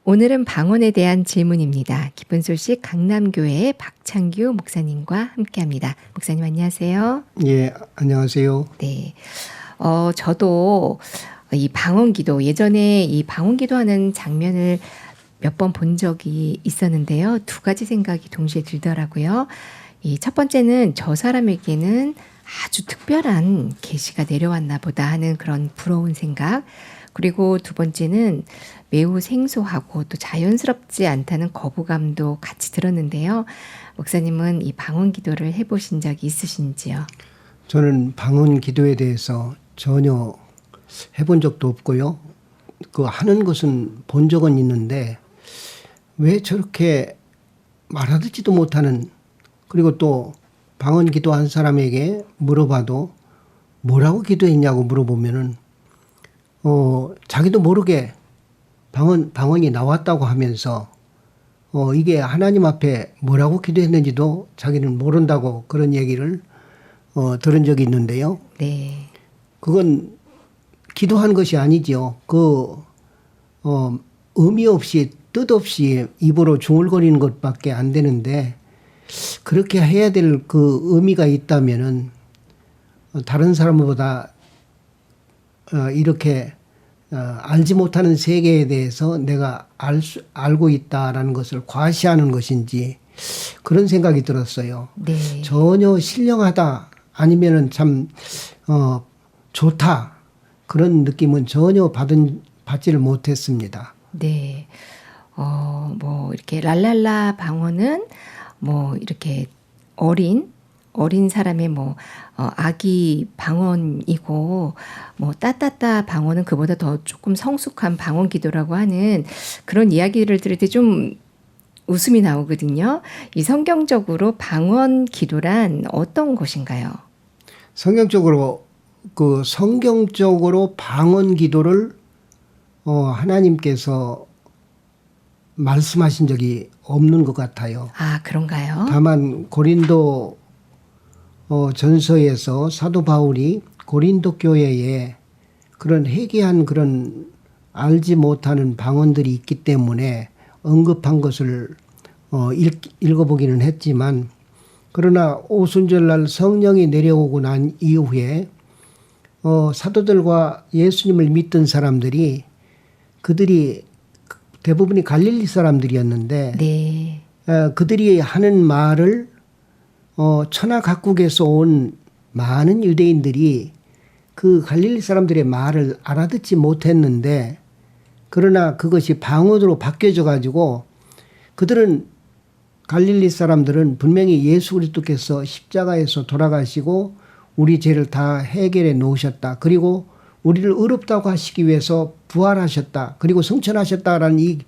오늘은 방언에 대한 질문입니다. 기쁜 소식 강남교회 박창규 목사님과 함께합니다. 목사님 안녕하세요. 예, 안녕하세요. 네, 저도 이 방언기도 예전에 이 방언기도하는 장면을 몇 번 본 적이 있었는데요. 두 가지 생각이 동시에 들더라고요. 이 첫 번째는 저 사람에게는 아주 특별한 계시가 내려왔나 보다 하는 그런 부러운 생각. 그리고 두 번째는 매우 생소하고 또 자연스럽지 않다는 거부감도 같이 들었는데요. 목사님은 이 방언 기도를 해보신 적이 있으신지요? 저는 방언 기도에 대해서 전혀 해본 적도 없고요. 그 하는 것은 본 적은 있는데 왜 저렇게 말하지도 못하는, 그리고 또 방언 기도한 사람에게 물어봐도 뭐라고 기도했냐고 물어보면은 자기도 모르게 방언이 나왔다고 하면서 이게 하나님 앞에 뭐라고 기도했는지도 자기는 모른다고 그런 얘기를 들은 적이 있는데요. 네. 그건 기도한 것이 아니죠. 의미 없이 뜻 없이 입으로 중얼거리는 것밖에 안 되는데, 그렇게 해야 될 그 의미가 있다면은 다른 사람보다 이렇게 알지 못하는 세계에 대해서 내가 알고 있다라는 것을 과시하는 것인지 그런 생각이 들었어요. 네. 전혀 신령하다 아니면은 참 좋다 그런 느낌은 전혀 받지를 못했습니다. 네. 이렇게 랄랄라 방언은 이렇게 어린 사람의 아기 방언이고, 따따따 방언은 그보다 더 조금 성숙한 방언 기도라고 하는 그런 이야기를 들을 때 좀 웃음이 나오거든요. 이 성경적으로 방언 기도란 어떤 것인가요? 성경적으로 방언 기도를 하나님께서 말씀하신 적이 없는 것 같아요. 아, 그런가요? 다만 고린도 전서에서 사도 바울이 고린도 교회에 그런 해괴한 그런 알지 못하는 방언들이 있기 때문에 언급한 것을 읽어보기는 했지만, 그러나 오순절날 성령이 내려오고 난 이후에 사도들과 예수님을 믿던 사람들이, 그들이 대부분이 갈릴리 사람들이었는데, 네. 그들이 하는 말을 천하 각국에서 온 많은 유대인들이 그 갈릴리 사람들의 말을 알아듣지 못했는데, 그러나 그것이 방언으로 바뀌어져 가지고 갈릴리 사람들은 분명히 예수 그리스도께서 십자가에서 돌아가시고 우리 죄를 다 해결해 놓으셨다, 그리고 우리를 의롭다고 하시기 위해서 부활하셨다, 그리고 승천하셨다라는 이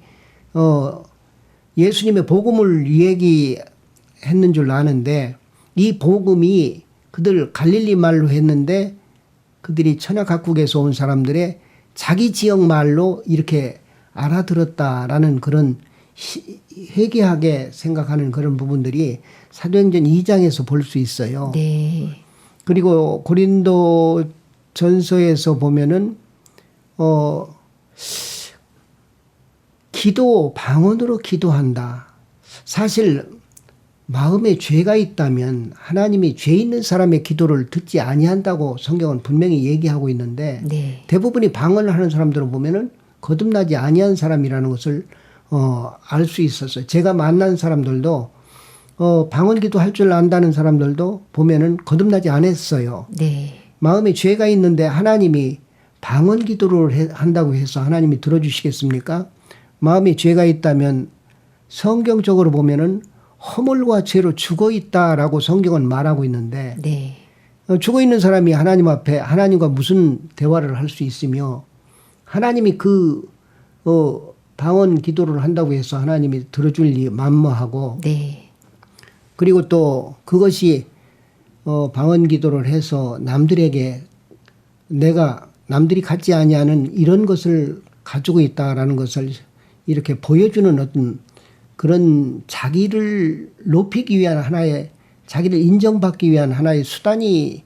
예수님의 복음을 얘기했는 줄 아는데, 이 복음이 그들 갈릴리 말로 했는데 그들이 천하 각국에서 온 사람들의 자기 지역 말로 이렇게 알아들었다라는 그런 회개하게 생각하는 그런 부분들이 사도행전 2장에서 볼 수 있어요. 네. 그리고 고린도 전서에서 보면은 방언으로 기도한다. 사실 마음에 죄가 있다면 하나님이 죄 있는 사람의 기도를 듣지 아니한다고 성경은 분명히 얘기하고 있는데, 네. 대부분이 방언을 하는 사람들을 보면은 거듭나지 아니한 사람이라는 것을 알 수 있었어요. 제가 만난 사람들도 방언 기도할 줄 안다는 사람들도 보면은 거듭나지 않았어요. 네. 마음에 죄가 있는데 하나님이 방언 기도를 한다고 해서 하나님이 들어주시겠습니까? 마음에 죄가 있다면 성경적으로 보면은 허물과 죄로 죽어 있다라고 성경은 말하고 있는데, 네. 죽어 있는 사람이 하나님 앞에 하나님과 무슨 대화를 할 수 있으며, 하나님이 방언 기도를 한다고 해서 하나님이 들어줄 리 만무하고, 네. 그리고 또 그것이 방언 기도를 해서 남들에게 내가 남들이 갖지 아니하는 이런 것을 가지고 있다라는 것을 이렇게 보여주는 어떤 그런 자기를 높이기 위한 자기를 인정받기 위한 하나의 수단이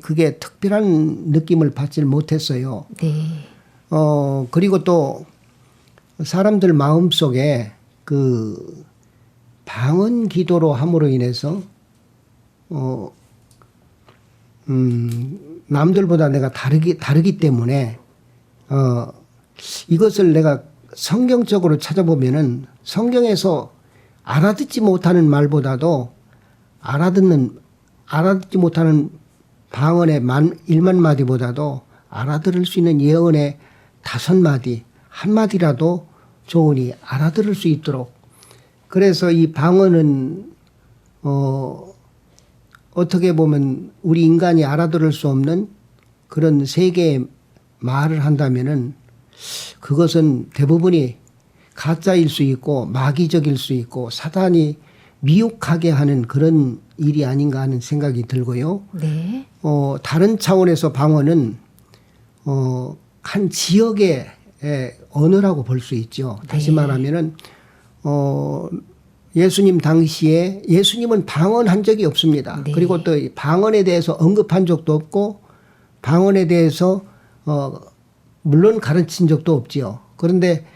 그게 특별한 느낌을 받지 못했어요. 네. 그리고 또 사람들 마음속에 그 방언 기도로 함으로 인해서 남들보다 내가 다르기 때문에 이것을 내가 성경적으로 찾아보면은 성경에서 알아듣지 못하는 말보다도 알아듣지 못하는 방언의 1만 마디보다도 알아들을 수 있는 예언의 5마디, 한 마디라도 좋으니 알아들을 수 있도록. 그래서 이 방언은 어떻게 보면 우리 인간이 알아들을 수 없는 그런 세계의 말을 한다면은 그것은 대부분이 가짜일 수 있고 마귀적일 수 있고 사단이 미혹하게 하는 그런 일이 아닌가 하는 생각이 들고요. 네. 다른 차원에서 방언은 한 지역의 언어라고 볼 수 있죠. 다시 네. 말하면은 예수님 당시에 예수님은 방언한 적이 없습니다. 네. 그리고 또 방언에 대해서 언급한 적도 없고 방언에 대해서 물론 가르친 적도 없지요. 그런데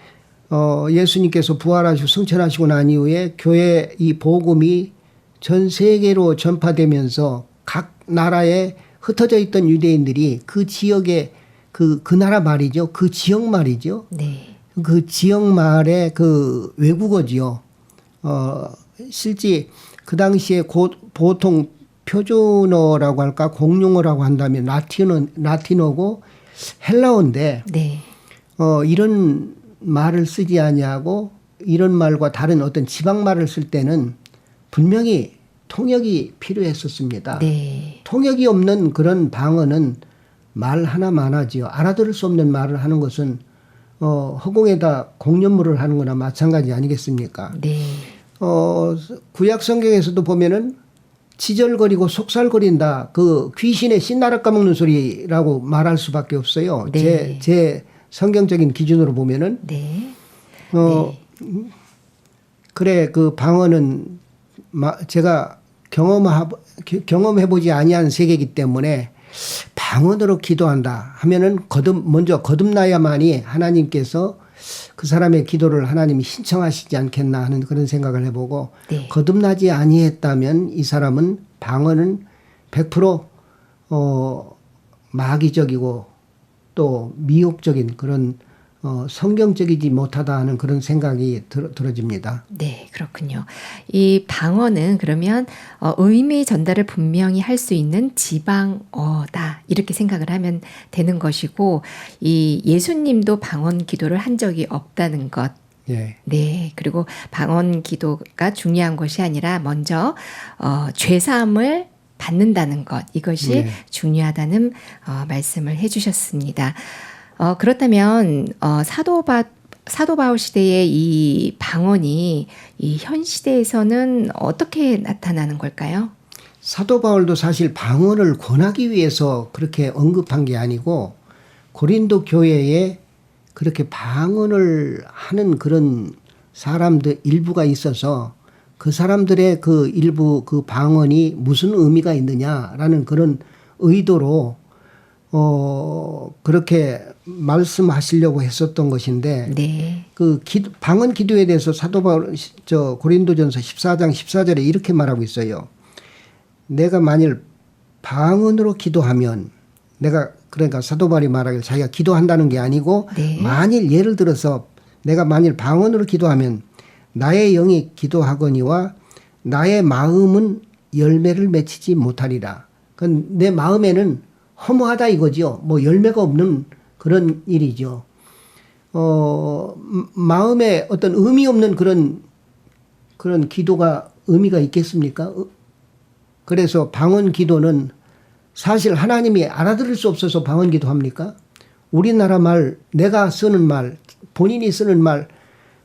예수님께서 부활하시고 승천하시고 난 이후에 교회 이 복음이 전 세계로 전파되면서 각 나라에 흩어져 있던 유대인들이 그 지역의 그 나라 말이죠. 그 지역 말이죠. 네. 그 지역 말의 그 외국어지요. 실제 그 당시에 보통 표준어라고 할까 공용어라고 한다면 라틴어고 헬라어인데 네. 이런 말을 쓰지 아니하고 이런 말과 다른 어떤 지방 말을 쓸 때는 분명히 통역이 필요했었습니다. 네. 통역이 없는 그런 방언은 말 하나만 하지요. 알아들을 수 없는 말을 하는 것은 허공에다 공연물을 하는 거나 마찬가지 아니겠습니까? 네. 구약 성경에서도 보면은 지절거리고 속살거린다. 그 귀신의 신나라 까먹는 소리라고 말할 수밖에 없어요. 네. 제 성경적인 기준으로 보면은 네. 그래 그 방언은 제가 경험해보지 아니한 세계이기 때문에 방언으로 기도한다 하면은 먼저 거듭나야만이 하나님께서 그 사람의 기도를 하나님이 신청하시지 않겠나 하는 그런 생각을 해보고 네. 거듭나지 아니했다면 이 사람은 방언은 100% 마귀적이고 또 미혹적인 그런 성경적이지 못하다 하는 그런 생각이 들어집니다. 네, 그렇군요. 이 방언은 그러면 의미 전달을 분명히 할 수 있는 지방어다 이렇게 생각을 하면 되는 것이고 이 예수님도 방언 기도를 한 적이 없다는 것. 예. 네, 그리고 방언 기도가 중요한 것이 아니라 먼저 죄사함을 받는다는 것 이것이 네. 중요하다는 말씀을 해주셨습니다. 그렇다면 사도 바울 시대의 이 방언이 이 현 시대에서는 어떻게 나타나는 걸까요? 사도 바울도 사실 방언을 권하기 위해서 그렇게 언급한 게 아니고 고린도 교회에 그렇게 방언을 하는 그런 사람들 일부가 있어서 그 사람들의 그 일부 그 방언이 무슨 의미가 있느냐라는 그런 의도로 그렇게 말씀하시려고 했었던 것인데 네. 그 방언 기도에 대해서 사도 바울 고린도전서 14장 14절에 이렇게 말하고 있어요. 내가 만일 방언으로 기도하면 그러니까 사도 바울이 말하길 자기가 기도한다는 게 아니고 네. 만일 예를 들어서 내가 만일 방언으로 기도하면 나의 영이 기도하거니와 나의 마음은 열매를 맺히지 못하리라. 그건 내 마음에는 허무하다 이거죠. 뭐 열매가 없는 그런 일이죠. 마음에 어떤 의미 없는 그런 기도가 의미가 있겠습니까? 그래서 방언 기도는 사실 하나님이 알아들을 수 없어서 방언 기도합니까? 우리나라 말, 내가 쓰는 말, 본인이 쓰는 말,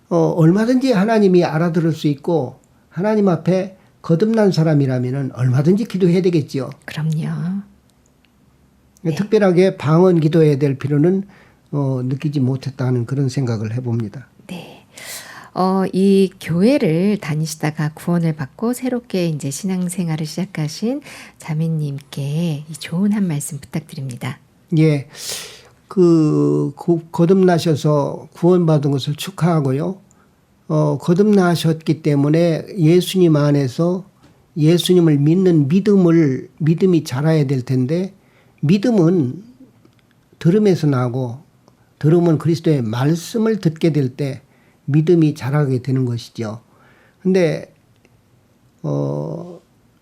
얼마든지 하나님이 알아들을 수 있고 하나님 앞에 거듭난 사람이라면 얼마든지 기도해야 되겠지요. 그럼요. 네. 특별하게 방언 기도해야 될 필요는 느끼지 못했다는 그런 생각을 해봅니다. 네. 이 교회를 다니시다가 구원을 받고 새롭게 이제 신앙생활을 시작하신 자매님께 이 좋은 한 말씀 부탁드립니다. 예. 거듭나셔서 구원받은 것을 축하하고요. 거듭나셨기 때문에 예수님 안에서 예수님을 믿는 믿음이 자라야 될 텐데, 믿음은 들음에서 나고, 들음은 그리스도의 말씀을 듣게 될 때 믿음이 자라게 되는 것이죠. 근데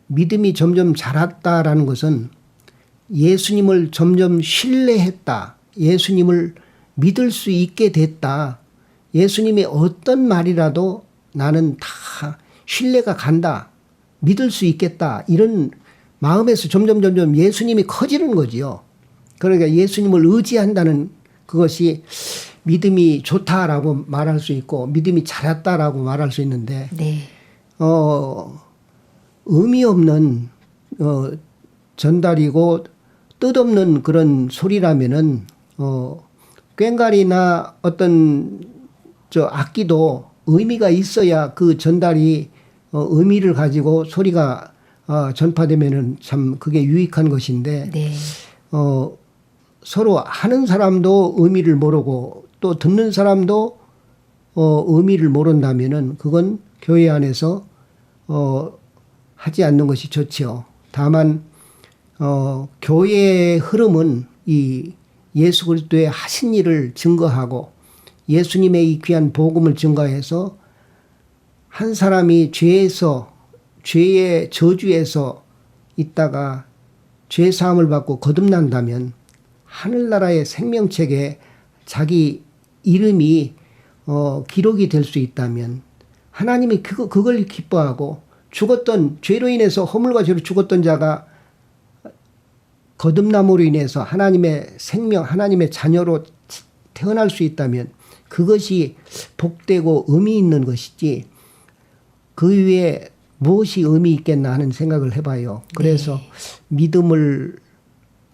믿음이 점점 자랐다라는 것은 예수님을 점점 신뢰했다. 예수님을 믿을 수 있게 됐다. 예수님의 어떤 말이라도 나는 다 신뢰가 간다. 믿을 수 있겠다. 이런 마음에서 점점 예수님이 커지는 거지요. 그러니까 예수님을 의지한다는 그것이 믿음이 좋다라고 말할 수 있고 믿음이 자랐다라고 말할 수 있는데, 네. 의미 없는 전달이고 뜻없는 그런 소리라면은 꽹과리나 어떤 악기도 의미가 있어야 그 전달이 의미를 가지고 소리가 전파되면은 참 그게 유익한 것인데, 네. 서로 하는 사람도 의미를 모르고 또 듣는 사람도 의미를 모른다면은 그건 교회 안에서 하지 않는 것이 좋지요. 다만 교회의 흐름은 이 예수 그리스도의 하신 일을 증거하고 예수님의 이 귀한 복음을 증거해서 한 사람이 죄의 저주에서 있다가 죄 사함을 받고 거듭난다면 하늘나라의 생명책에 자기 이름이 기록이 될 수 있다면 하나님이 그걸 기뻐하고, 죽었던 죄로 인해서 허물과 죄로 죽었던 자가 거듭남으로 인해서 하나님의 생명, 하나님의 자녀로 태어날 수 있다면 그것이 복되고 의미 있는 것이지 그 위에 무엇이 의미 있겠나 하는 생각을 해봐요. 그래서 네. 믿음을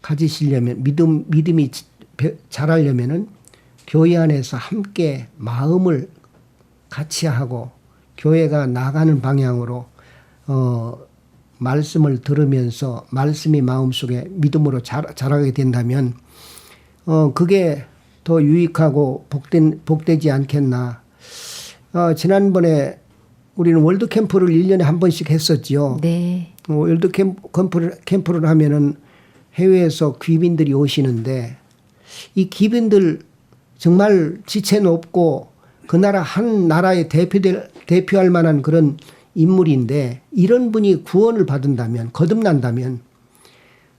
가지시려면, 믿음이 자라려면은 교회 안에서 함께 마음을 같이 하고 교회가 나가는 방향으로 말씀을 들으면서 말씀이 마음속에 믿음으로 자라게 된다면 그게 더 유익하고 복되지 않겠나. 지난번에 우리는 월드 캠프를 1년에 한 번씩 했었지요. 네. 월드 캠프를 하면은 해외에서 귀빈들이 오시는데 이 귀빈들 정말 지체 높고 그 나라 한 나라에 대표할 만한 그런 인물인데, 이런 분이 구원을 받는다면, 거듭난다면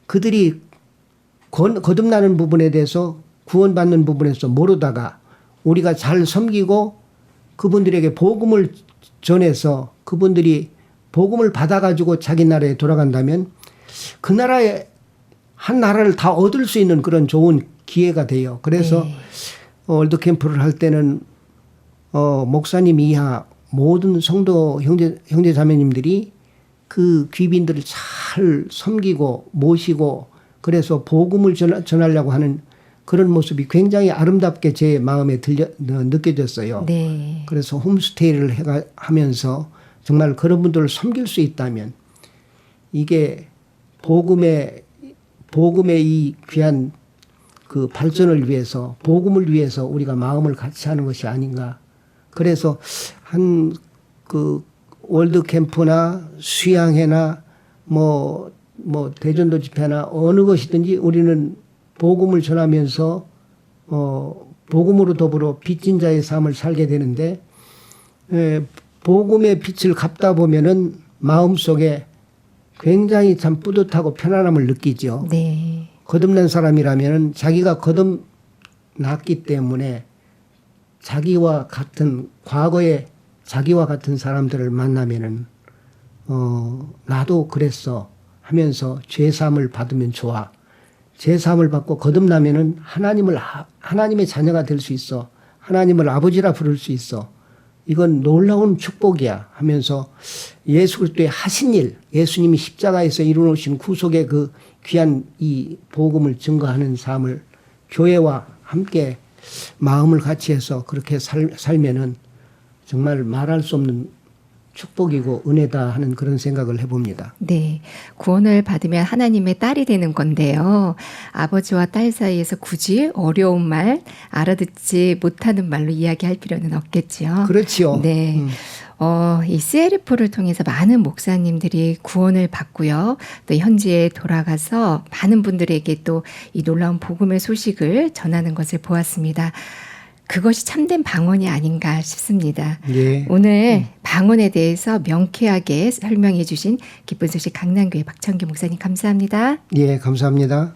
그들이 거듭나는 부분에 대해서, 구원받는 부분에서 모르다가 우리가 잘 섬기고 그분들에게 복음을 전해서 그분들이 복음을 받아가지고 자기 나라에 돌아간다면 그 나라에 한 나라를 다 얻을 수 있는 그런 좋은 기회가 돼요. 그래서 네. 월드 캠프를 할 때는 목사님 이하 모든 성도 형제 자매님들이 그 귀빈들을 잘 섬기고 모시고 그래서 복음을 전하려고 하는 그런 모습이 굉장히 아름답게 제 마음에 느껴졌어요. 네. 그래서 홈스테이를 하면서 정말 그런 분들을 섬길 수 있다면 이게 복음의 이 귀한 그 발전을 위해서, 복음을 위해서 우리가 마음을 같이 하는 것이 아닌가. 그래서 그 월드 캠프나 수양회나 뭐 대전도 집회나 어느 것이든지 우리는 복음을 전하면서 복음으로 더불어 빚진 자의 삶을 살게 되는데, 복음의 빛을 갚다 보면은 마음속에 굉장히 참 뿌듯하고 편안함을 느끼죠. 네. 거듭난 사람이라면은 자기가 거듭났기 때문에 자기와 같은, 과거에 자기와 같은 사람들을 만나면은 나도 그랬어 하면서 죄사함을 받으면 좋아. 죄사함을 받고 거듭나면은 하나님의 자녀가 될 수 있어. 하나님을 아버지라 부를 수 있어. 이건 놀라운 축복이야 하면서 예수 그리스도의 하신 일, 예수님이 십자가에서 이루어놓으신 구속의 그 귀한 이 복음을 증거하는 삶을 교회와 함께 마음을 같이 해서 그렇게 살면은 정말 말할 수 없는 축복이고 은혜다 하는 그런 생각을 해봅니다. 네. 구원을 받으면 하나님의 딸이 되는 건데요. 아버지와 딸 사이에서 굳이 어려운 말, 알아듣지 못하는 말로 이야기할 필요는 없겠지요. 그렇지요. 네. 이 CLF를 통해서 많은 목사님들이 구원을 받고요. 또 현지에 돌아가서 많은 분들에게 또 이 놀라운 복음의 소식을 전하는 것을 보았습니다. 그것이 참된 방언이 아닌가 싶습니다. 예. 오늘 방언에 대해서 명쾌하게 설명해 주신 기쁜 소식 강남교회 박창규 목사님 감사합니다. 예, 감사합니다.